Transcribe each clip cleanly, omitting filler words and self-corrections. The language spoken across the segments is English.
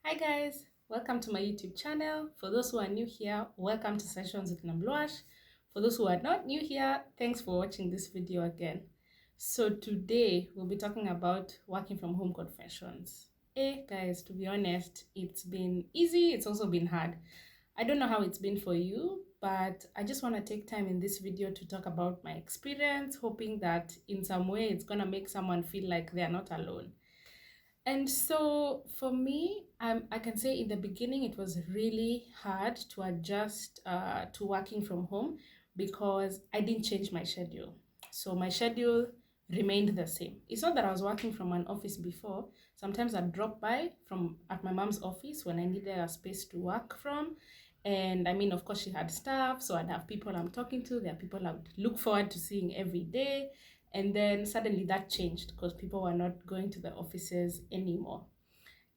Hi guys, welcome to my YouTube channel. For those who are new here, welcome to Sessions with Nambluash. For those who are not new here, thanks for watching this video again. So today we'll be talking about working from home confessions. Hey guys, to be honest, it's been easy, it's also been hard. I don't know how it's been for you, but I just want to take time in this video to talk about my experience, hoping that in some way it's gonna make someone feel like they're not alone. And so for me, I can say in the beginning it was really hard to adjust to working from home because I didn't change my schedule. So my schedule remained the same. It's not that I was working from an office before. Sometimes I'd drop by from at my mom's office when I needed a space to work from. And I mean, of course, she had staff, so I'd have people I'm talking to. There are people I would look forward to seeing every day. And then suddenly that changed because people were not going to the offices anymore.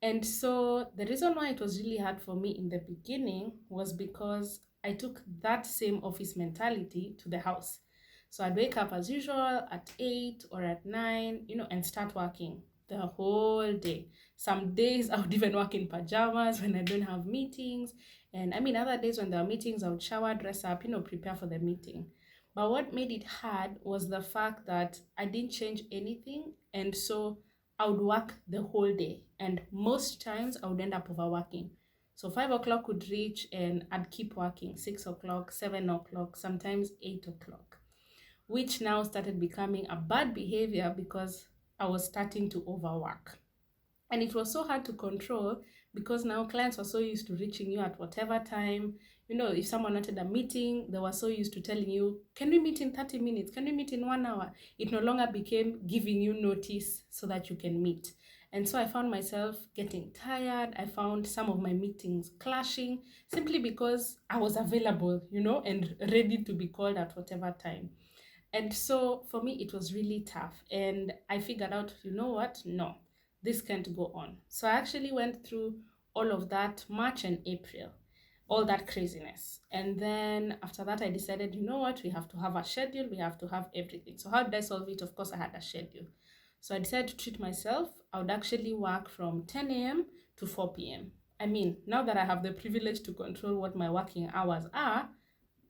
And so the reason why it was really hard for me in the beginning was because I took that same office mentality to the house. So I'd wake up as usual at 8 or at 9, and start working the whole day. Some days I would even work in pajamas when I don't have meetings. And I mean, other days when there are meetings, I would shower, dress up, prepare for the meeting. But what made it hard was the fact that I didn't change anything. And so I would work the whole day. And most times I would end up overworking. So 5 o'clock would reach and I'd keep working 6 o'clock, 7 o'clock, sometimes 8 o'clock, which now started becoming a bad behavior because I was starting to overwork. And it was so hard to control because now clients were so used to reaching you at whatever time. If someone wanted a meeting, they were so used to telling you, can we meet in 30 minutes? Can we meet in 1 hour? It no longer became giving you notice so that you can meet. And so I found myself getting tired. I found some of my meetings clashing simply because I was available, and ready to be called at whatever time. And so for me, it was really tough. And I figured out, you know what? No, this can't go on. So I actually went through all of that March and April, all that craziness. And then after that, I decided, you know what? We have to have a schedule. We have to have everything. So how did I solve it? Of course, I had a schedule. So I decided to treat myself. I would actually work from 10 a.m. to 4 p.m. I mean, now that I have the privilege to control what my working hours are,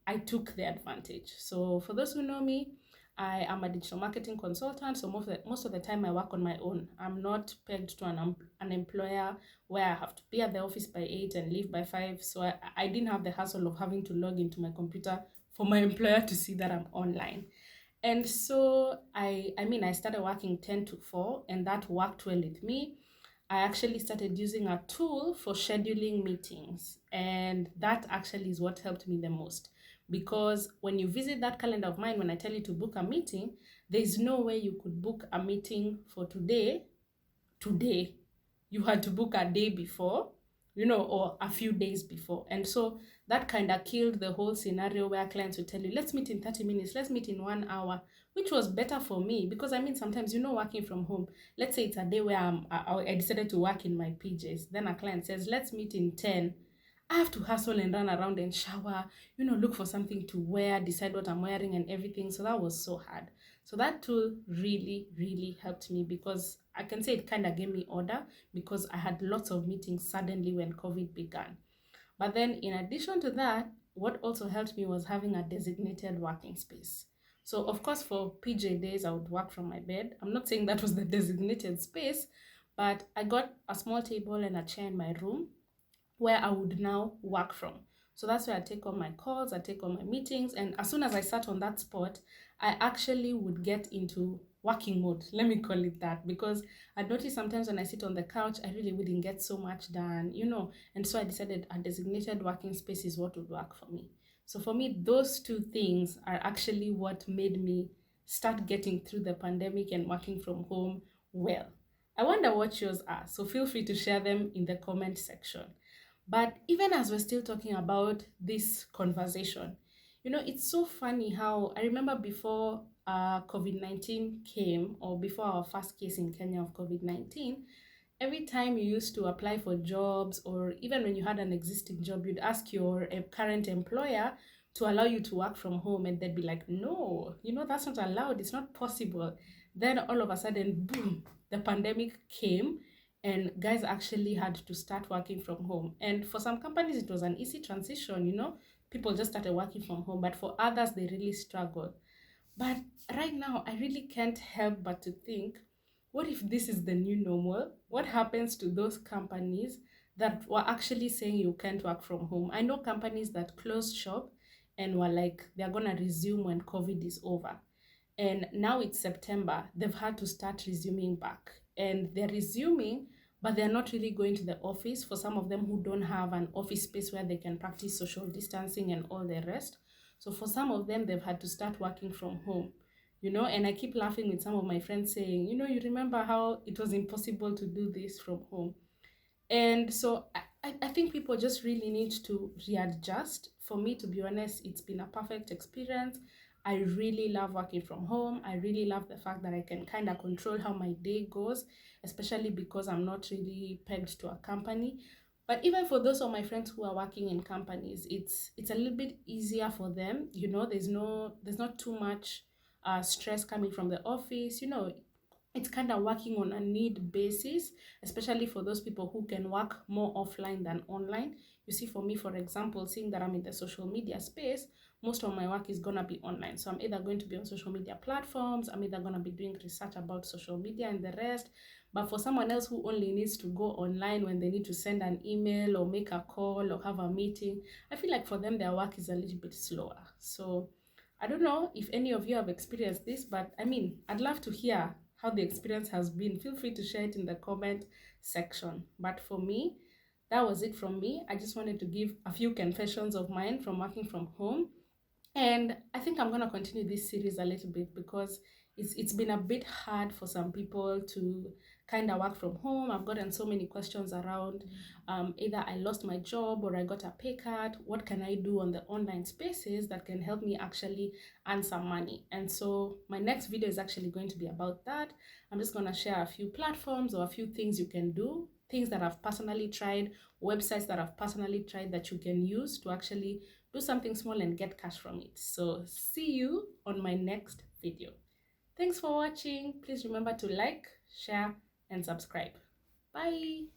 I took the advantage. So for those who know me, I am a digital marketing consultant. So most of the time I work on my own. I'm not pegged to an employer where I have to be at the office by 8 and leave by 5. So I didn't have the hassle of having to log into my computer for my employer to see that I'm online. And so I started working 10 to 4 and that worked well with me. I actually started using a tool for scheduling meetings, and that actually is what helped me the most. Because when you visit that calendar of mine, when I tell you to book a meeting, there's no way you could book a meeting for today. You had to book a day before, or a few days before. And so that kind of killed the whole scenario where clients would tell you, let's meet in 30 minutes, let's meet in 1 hour, which was better for me because I mean, sometimes, working from home, let's say it's a day where I decided to work in my PJs. Then a client says, let's meet in 10. I have to hustle and run around and shower, look for something to wear, decide what I'm wearing and everything. So that was so hard. So that tool really, really helped me because I can say it kind of gave me order because I had lots of meetings suddenly when COVID began. But then in addition to that, what also helped me was having a designated working space. So of course for PJ days, I would work from my bed. I'm not saying that was the designated space, but I got a small table and a chair in my room where I would now work from. So that's where I take all my calls, I take all my meetings, and as soon as I sat on that spot, I actually would get into working mode, let me call it that, because I noticed sometimes when I sit on the couch, I really wouldn't get so much done, and so I decided a designated working space is what would work for me. So for me, those two things are actually what made me start getting through the pandemic and working from home well. I wonder what yours are, so feel free to share them in the comment section. But even as we're still talking about this conversation, it's so funny how I remember before COVID-19 came, or before our first case in Kenya of COVID-19, every time you used to apply for jobs, or even when you had an existing job, you'd ask your current employer to allow you to work from home, and they'd be like, no, that's not allowed, it's not possible. Then all of a sudden, boom, the pandemic came, and guys actually had to start working from home. And for some companies, it was an easy transition, you know, people just started working from home, but for others, they really struggled. But right now, I really can't help but to think, what if this is the new normal? What happens to those companies that were actually saying you can't work from home? I know companies that closed shop and were like, they're going to resume when COVID is over. And now it's September, they've had to start resuming back. And they're resuming, but they're not really going to the office for some of them who don't have an office space where they can practice social distancing and all the rest. So for some of them, they've had to start working from home, you know. And I keep laughing with some of my friends saying, you know, you remember how it was impossible to do this from home? And so I think people just really need to readjust. For me, to be honest, it's been a perfect experience. I really love working from home. I really love the fact that I can kind of control how my day goes, especially because I'm not really pegged to a company. But even for those of my friends who are working in companies, it's a little bit easier for them. You know, there's not too much stress coming from the office. You know, it's kind of working on a need basis, especially for those people who can work more offline than online. You see, for me, for example, seeing that I'm in the social media space, most of my work is going to be online. So I'm either going to be on social media platforms, I'm either going to be doing research about social media and the rest. But for someone else who only needs to go online when they need to send an email or make a call or have a meeting, I feel like for them, their work is a little bit slower. So I don't know if any of you have experienced this, but I mean, I'd love to hear how the experience has been. Feel free to share it in the comment section. But for me, that was it from me. I just wanted to give a few confessions of mine from working from home. And I think I'm going to continue this series a little bit because it's been a bit hard for some people to kind of work from home. I've gotten so many questions around either I lost my job or I got a pay cut. What can I do on the online spaces that can help me actually earn some money? And so my next video is actually going to be about that. I'm just going to share a few platforms or a few things you can do, things that I've personally tried, websites that I've personally tried that you can use to actually do something small and get cash from it. So see you on my next video. Thanks for watching. Please remember to like, share, and subscribe. Bye.